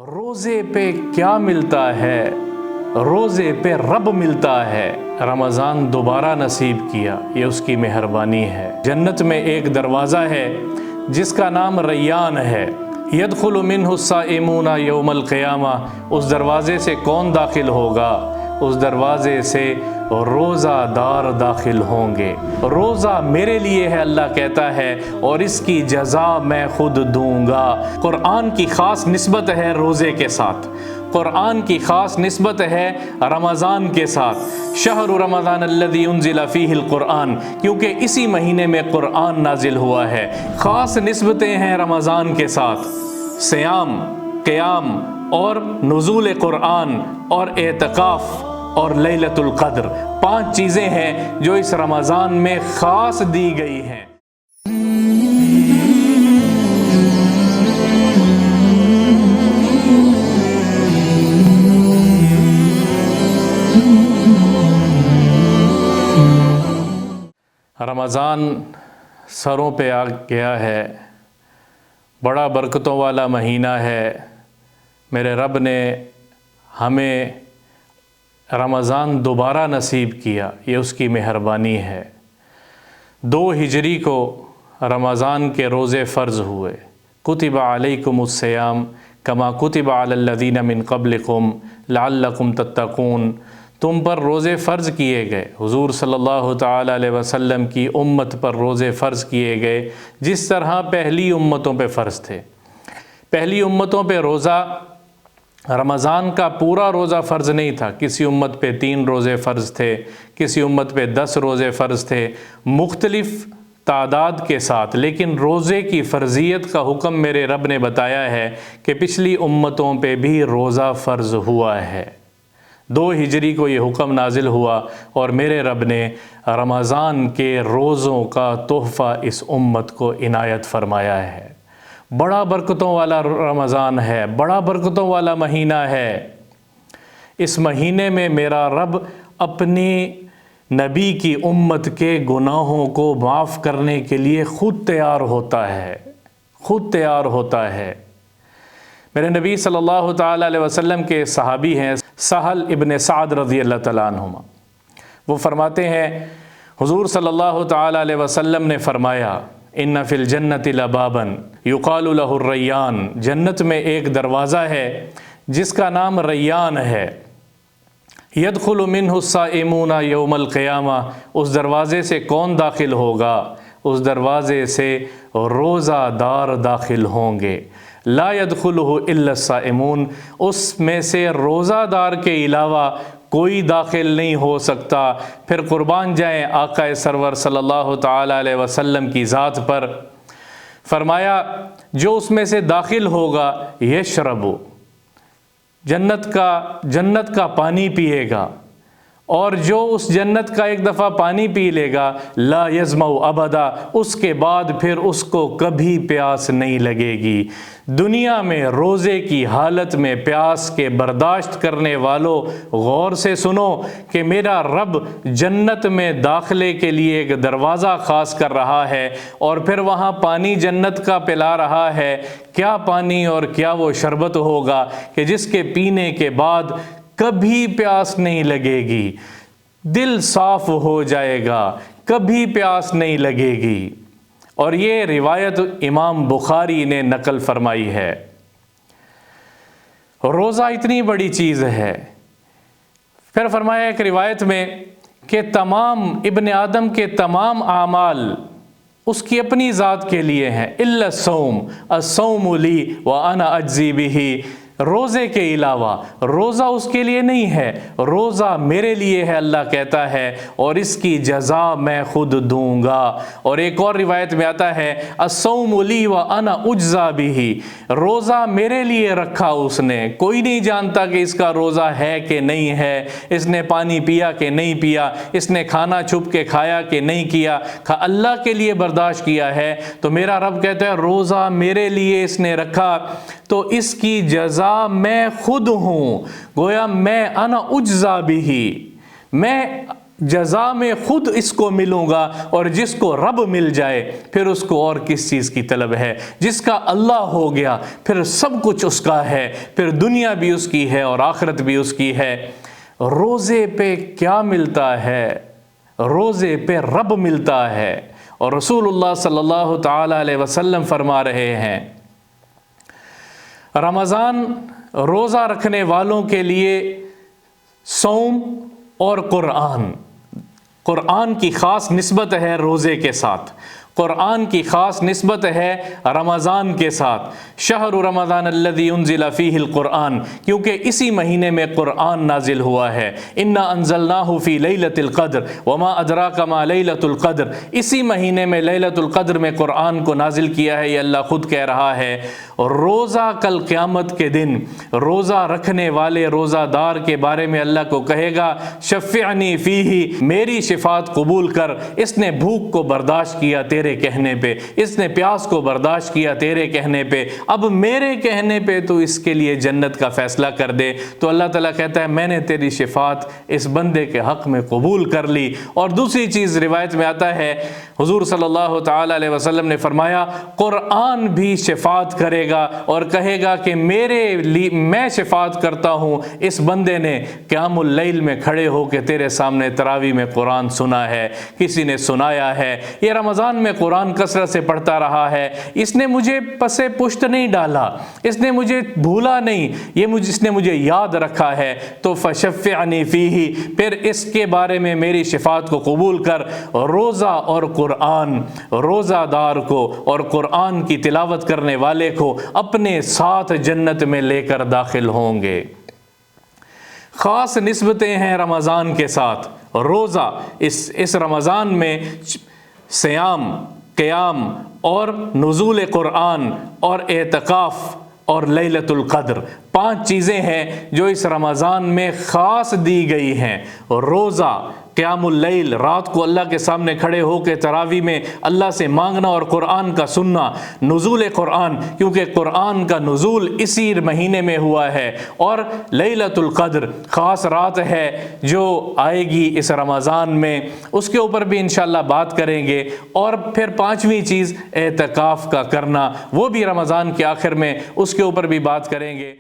روزے پہ کیا ملتا ہے؟ روزے پہ رب ملتا ہے۔ رمضان دوبارہ نصیب کیا، یہ اس کی مہربانی ہے۔ جنت میں ایک دروازہ ہے جس کا نام ریان ہے۔ یدخل منہ الصائمون یوم القیامہ۔ اس دروازے سے کون داخل ہوگا؟ اس دروازے سے روزہ دار داخل ہوں گے۔ روزہ میرے لیے ہے، اللہ کہتا ہے، اور اس کی جزا میں خود دوں گا۔ قرآن کی خاص نسبت ہے روزے کے ساتھ، قرآن کی خاص نسبت ہے رمضان کے ساتھ۔ شہر رمضان الذی انزل فیہ القرآن، کیونکہ اسی مہینے میں قرآن نازل ہوا ہے۔ خاص نسبتیں ہیں رمضان کے ساتھ، صیام، قیام اور نزول قرآن اور اعتکاف اور لیلۃ القدر، 5 چیزیں ہیں جو اس رمضان میں خاص دی گئی ہیں۔ رمضان سروں پہ آ گیا ہے، بڑا برکتوں والا مہینہ ہے۔ میرے رب نے ہمیں رمضان دوبارہ نصیب کیا، یہ اس کی مہربانی ہے۔ 2 ہجری کو رمضان کے روزے فرض ہوئے۔ کتب علیکم الصیام کما کتب علی الذین من قبلکم لعلکم تتقون۔ تم پر روزے فرض کیے گئے، حضور صلی اللہ تعالیٰ علیہ وسلم کی امت پر روزے فرض کیے گئے، جس طرح پہلی امتوں پہ فرض تھے۔ پہلی امتوں پہ روزہ رمضان کا پورا روزہ فرض نہیں تھا، کسی امت پہ 3 روزے فرض تھے، کسی امت پہ 10 روزے فرض تھے، مختلف تعداد کے ساتھ، لیکن روزے کی فرضیت کا حکم میرے رب نے بتایا ہے کہ پچھلی امتوں پہ بھی روزہ فرض ہوا ہے۔ 2 ہجری کو یہ حکم نازل ہوا اور میرے رب نے رمضان کے روزوں کا تحفہ اس امت کو عنایت فرمایا ہے۔ بڑا برکتوں والا رمضان ہے، بڑا برکتوں والا مہینہ ہے۔ اس مہینے میں میرا رب اپنی نبی کی امت کے گناہوں کو معاف کرنے کے لیے خود تیار ہوتا ہے، خود تیار ہوتا ہے۔ میرے نبی صلی اللہ تعالیٰ علیہ وسلم کے صحابی ہیں سہل ابن سعد رضی اللہ تعالیٰ عنہما، وہ فرماتے ہیں حضور صلی اللہ تعالیٰ علیہ وسلم نے فرمایا ان فی الجنت لبابا یقال لہ الریان، جنت میں ایک دروازہ ہے جس کا نام ریان ہے۔ یدخل منہ الصائمون یوم القیامہ، اس دروازے سے کون داخل ہوگا؟ اس دروازے سے روزہ دار داخل ہوں گے۔ لا يدخلہ الا الصائمون، اس میں سے روزہ دار کے علاوہ کوئی داخل نہیں ہو سکتا۔ پھر قربان جائیں آقا سرور صلی اللہ تعالیٰ علیہ وسلم کی ذات پر، فرمایا جو اس میں سے داخل ہوگا یشرب، جنت کا پانی پیے گا، اور جو اس جنت کا ایک دفعہ پانی پی لے گا لا یظمأ ابدا، اس کے بعد پھر اس کو کبھی پیاس نہیں لگے گی۔ دنیا میں روزے کی حالت میں پیاس کے برداشت کرنے والوں، غور سے سنو کہ میرا رب جنت میں داخلے کے لیے ایک دروازہ خاص کر رہا ہے، اور پھر وہاں پانی جنت کا پلا رہا ہے۔ کیا پانی اور کیا وہ شربت ہوگا کہ جس کے پینے کے بعد کبھی پیاس نہیں لگے گی، دل صاف ہو جائے گا، کبھی پیاس نہیں لگے گی۔ اور یہ روایت امام بخاری نے نقل فرمائی ہے۔ روزہ اتنی بڑی چیز ہے۔ پھر فرمایا ایک روایت میں کہ تمام ابن آدم کے تمام اعمال اس کی اپنی ذات کے لیے ہیں، الا الصوم، الصوم لی وانا اجزی بہ، روزے کے علاوہ روزہ اس کے لیے نہیں ہے، روزہ میرے لیے ہے، اللہ کہتا ہے، اور اس کی جزا میں خود دوں گا۔ اور ایک اور روایت میں آتا ہے الصوم لی وانا اجزا بہ، روزہ میرے لیے رکھا اس نے، کوئی نہیں جانتا کہ اس کا روزہ ہے کہ نہیں ہے، اس نے پانی پیا کہ نہیں پیا، اس نے کھانا چھپ کے کھایا کہ نہیں کیا، اللہ کے لیے برداشت کیا ہے۔ تو میرا رب کہتا ہے روزہ میرے لیے اس نے رکھا، تو اس کی جزا میں خود ہوں، گویا میں انا اجزا بہ، میں جزا میں خود اس کو ملوں گا، اور جس کو رب مل جائے پھر اس کو اور کس چیز کی طلب ہے؟ جس کا اللہ ہو گیا پھر سب کچھ اس کا ہے، پھر دنیا بھی اس کی ہے اور آخرت بھی اس کی ہے۔ روزے پہ کیا ملتا ہے؟ روزے پہ رب ملتا ہے، اور رسول اللہ صلی اللہ تعالی علیہ وسلم فرما رہے ہیں رمضان روزہ رکھنے والوں کے لیے صوم اور قرآن کی خاص نسبت ہے روزے کے ساتھ، قرآن کی خاص نسبت ہے رمضان کے ساتھ۔ شہر رمضان الذی انزل فیہ القرآن، کیونکہ اسی مہینے میں قرآن نازل ہوا ہے۔ انا انزلناہ فی لیلۃ القدر وما ادراک ما لیلۃ القدر، اسی مہینے میں لیلۃ القدر میں قرآن کو نازل کیا ہے، یہ اللہ خود کہہ رہا ہے۔ روزہ کل قیامت کے دن روزہ رکھنے والے روزہ دار کے بارے میں اللہ کو کہے گا شفعنی فیہ، میری شفاعت قبول کر، اس نے بھوک کو برداشت کیا تیرے کہنے پہ، اس نے پیاس کو برداشت کیا تیرے کہنے پہ، اب میرے کہنے پہ تو اس کے لیے جنت کا فیصلہ کر دے۔ تو اللہ تعالیٰ کہتا ہے میں نے تیری شفاعت اس بندے کے حق میں قبول کر لی۔ اور دوسری چیز روایت میں آتا ہے حضور صلی اللہ تعالی علیہ وسلم نے فرمایا قرآن بھی شفاعت کرے گا اور کہے گا کہ میرے لیے میں شفاعت کرتا ہوں اس بندے نے قیام اللیل میں کھڑے ہو کے تیرے سامنے تراویح میں قرآن سنا ہے، کسی نے سنایا ہے، یہ رمضان میں قرآن کثرت سے پڑھتا رہا ہے، اس نے مجھے پسے پشت نہیں ڈالا، اس نے مجھے بھولا نہیں، اس نے مجھے یاد رکھا ہے، تو فشفعنی فیہ، پھر اس کے بارے میں میری شفاعت کو قبول کر۔ روزہ اور قرآن روزہ دار کو اور قرآن کی تلاوت کرنے والے کو اپنے ساتھ جنت میں لے کر داخل ہوں گے۔ خاص نسبتیں ہیں رمضان کے ساتھ۔ روزہ اس رمضان میں صیام، قیام اور نزول قرآن اور اعتکاف اور لیلۃ القدر، 5 چیزیں ہیں جو اس رمضان میں خاص دی گئی ہیں۔ روزہ، قیام اللیل، رات کو اللہ کے سامنے کھڑے ہو کے تراویح میں اللہ سے مانگنا اور قرآن کا سننا، نزول قرآن کیونکہ قرآن کا نزول اسی مہینے میں ہوا ہے، اور لیلۃ القدر خاص رات ہے جو آئے گی اس رمضان میں، اس کے اوپر بھی انشاءاللہ بات کریں گے۔ اور پھر 5ویں چیز اعتکاف کا کرنا، وہ بھی رمضان کے آخر میں، اس کے اوپر بھی بات کریں گے۔